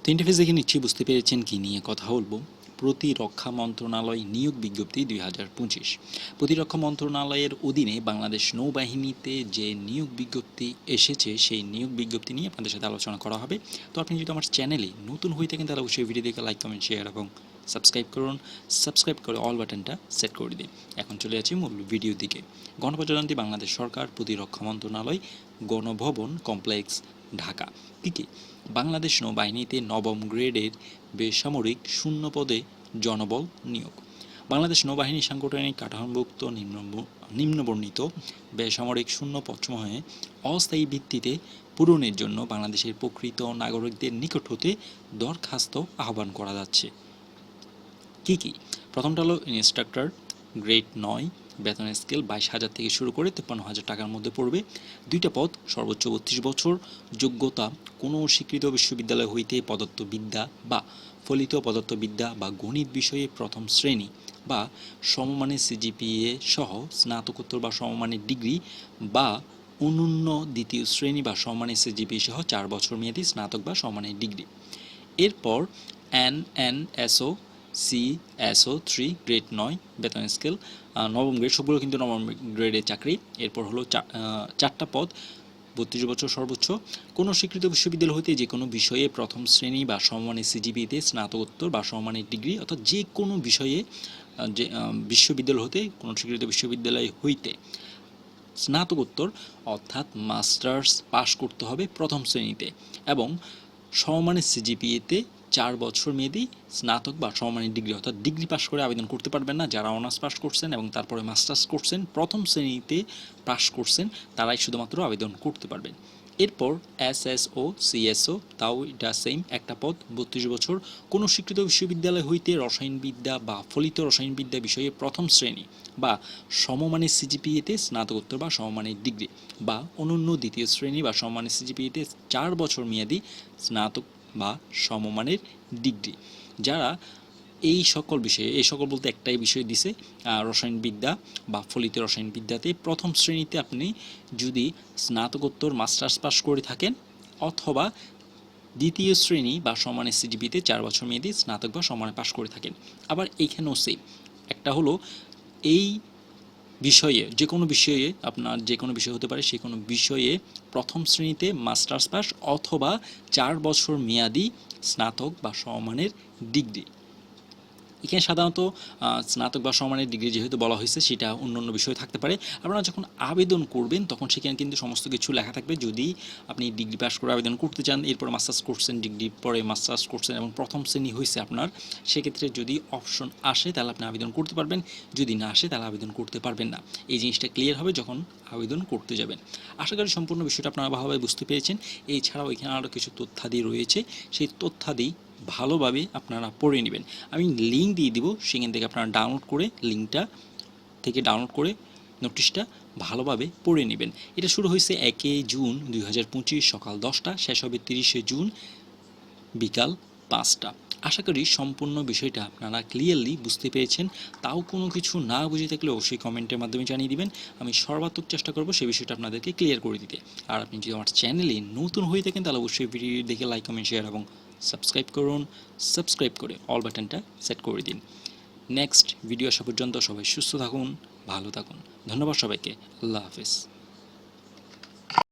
তো ইন্টারফেস দেখে নিশ্চয়ই বুঝতে পেরেছেন কী নিয়ে কথা বলবো। প্রতিরক্ষা মন্ত্রণালয় নিয়োগ বিজ্ঞপ্তি 2025। প্রতিরক্ষা মন্ত্রণালয়ের অধীনে বাংলাদেশ নৌবাহিনীতে যে নিয়োগ বিজ্ঞপ্তি এসেছে সেই নিয়োগ বিজ্ঞপ্তি নিয়ে আপনাদের সাথে আলোচনা করা হবে। তো আপনি যদি আমার চ্যানেলে নতুন হয়ে থাকেন তাহলে অবশ্যই ভিডিওটিকে লাইক, কমেন্ট, শেয়ার এবং সাবস্ক্রাইব করুন। সাবস্ক্রাইব করে অল বাটনটা সেট করে দিন। এখন চলে যাচ্ছি মূল ভিডিওর দিকে। গণপ্রজাতন্ত্রী বাংলাদেশ সরকার, প্রতিরক্ষা মন্ত্রণালয়, গণভবন কমপ্লেক্স, ঢাকা। কী বাংলাদেশ নৌবাহিনীতে নবম গ্রেডের বেসামরিক শূন্যপদে জনবল নিয়োগ। বাংলাদেশ নৌবাহিনী সাংগঠনিক কাঠামোভুক্ত নিম্নবর্ণিত বেসামরিক শূন্যপদসমূহে অস্থায়ী ভিত্তিতে পূরণের জন্য বাংলাদেশের প্রকৃত নাগরিকদের নিকট হতে দরখাস্ত আহ্বান করা যাচ্ছে। কী প্রথমটা হলো ইনস্ট্রাক্টর, গ্রেড 9, বেতনের স্কেল 22,000 থেকে শুরু করে 53,000 টাকার মধ্যে পড়বে। 2টা পদ, সর্বোচ্চ 32 বছর, যোগ্যতা কোনো স্বীকৃত বিশ্ববিদ্যালয় হইতে পদার্থবিদ্যা বা ফলিত পদার্থবিদ্যা বা গণিত বিষয়ে প্রথম শ্রেণী বা সমমানের সিজিপিএ সহ স্নাতকোত্তর বা সমমানের ডিগ্রি বা অনন্য দ্বিতীয় শ্রেণী বা সমমানের সিজিপিএ সহ 4 বছর মেয়াদী স্নাতক বা সমমানের ডিগ্রি। এরপর NNSO CSO 3 গ্রেড 9, বেতন স্কেল নবম গ্রেড, সবগুলো কিন্তু নবম গ্রেডের চাকরি। এরপর হলো 4টা পদ, 32 বছর সর্বোচ্চ, কোনো স্বীকৃত বিশ্ববিদ্যালয় হইতে যে কোনো বিষয়ে প্রথম শ্রেণী বা সমমানের সিজিপিতে স্নাতকোত্তর বা সমমানের ডিগ্রি, অর্থাৎ যে কোনো বিষয়ে যে বিশ্ববিদ্যালয় হতে কোনো স্বীকৃত বিশ্ববিদ্যালয় হইতে স্নাতকোত্তর অর্থাৎ মাস্টার্স পাশ করতে হবে প্রথম শ্রেণীতে এবং সমমানের সিজিপিএতে 4 বছর মেয়াদী স্নাতক বা সমমানের ডিগ্রি, অর্থাৎ ডিগ্রি পাশ করে আবেদন করতে পারবেন না। যারা অনার্স পাস করছেন এবং তারপরে মাস্টার্স করছেন, প্রথম শ্রেণীতে পাশ করছেন, তারাই শুধুমাত্র আবেদন করতে পারবেন। এরপর SSO CSO, তাও এটা সেম, একটা পদ, 32 বছর, কোনো স্বীকৃত বিশ্ববিদ্যালয় হইতে রসায়নবিদ্যা বা ফলিত রসায়নবিদ্যা বিষয়ে প্রথম শ্রেণী বা সমমানের সিজিপিএতে স্নাতকোত্তর বা সমমানের ডিগ্রি বা অনন্য দ্বিতীয় শ্রেণী বা সমমানের সিজিপিএতে 4 বছর মেয়াদী স্নাতক বা সমমানের ডিগ্রি। যারা এই সকল বিষয়ে, এই সকল বলতে একটাই বিষয় দিছে, রসায়নবিদ্যা বা ফলিত রসায়নবিদ্যাতে প্রথম শ্রেণীতে আপনি যদি স্নাতকোত্তর মাস্টার্স পাস করে থাকেন অথবা দ্বিতীয় শ্রেণী বা সমানের সিজিপিতে 4 বছর মেয়াদী স্নাতক বা সমানে পাশ করে থাকেন। আবার এইখানেও সেম, একটা হলো এই বিষয়ে যে কোনো বিষয়ে, আপনার যে কোনো বিষয় হতে পারে, সেই কোনো বিষয়ে প্রথম শ্রেণীতে মাস্টার্স পাস অথবা 4 বছর মেয়াদী স্নাতক বা সমমানের ডিগ্রি। এখানে সাধারণত স্নাতক বা সমমানের ডিগ্রি যেহেতু বলা হয়েছে সেটা অন্য বিষয় থাকতে পারে। আপনারা যখন আবেদন করবেন তখন সেখানে কিন্তু সমস্ত কিছু লেখা থাকবে। যদি আপনি ডিগ্রি পাস করে আবেদন করতে চান, এরপর মাস্টার্স করছেন, ডিগ্রি পরে মাস্টার্স করছেন এবং প্রথম শ্রেণী হয়েছে আপনার, সেক্ষেত্রে যদি অপশন আসে তাহলে আপনি আবেদন করতে পারবেন, যদি না আসে তাহলে আবেদন করতে পারবেন না। এই জিনিসটা ক্লিয়ার হবে যখন আবেদন করতে যাবেন। আশা করি সম্পূর্ণ বিষয়টা আপনারা ভালোভাবে বুঝতে পেরেছেন। এছাড়াও এখানে আরও কিছু তথ্যাদি রয়েছে, সেই তথ্যাদি ভালোভাবে আপনারা পড়ে নেবেন। আমি লিঙ্ক দিয়ে দিব, সেখান থেকে আপনারা ডাউনলোড করে লিঙ্কটা থেকে ডাউনলোড করে নোটিশটা ভালোভাবে পড়ে নেবেন। এটা শুরু হয়েছে 1 জুন 2025 সকাল 10টা, শেষ হবে 30 জুন বিকাল 5টা। আশা করি সম্পূর্ণ বিষয়টা আপনারা ক্লিয়ারলি বুঝতে পেরেছেন। তাও কোনো কিছু না বুঝে থাকলে অবশ্যই কমেন্টের মাধ্যমে জানিয়ে দিবেন। আমি সর্বাত্মক চেষ্টা করব সেই বিষয়টা আপনাদেরকে ক্লিয়ার করে দিতে। আর আপনি যদি আমার চ্যানেলে নতুন হয়ে থাকেন তাহলে অবশ্যই ভিডিও দেখে লাইক, কমেন্ট, শেয়ার এবং সাবস্ক্রাইব করুন। সাবস্ক্রাইব করে অল বাটনটা সেট করে দিন। নেক্সট ভিডিও আসা পর্যন্ত সবাই সুস্থ থাকুন, ভালো থাকুন। ধন্যবাদ সবাইকে। আল্লাহ হাফেজ।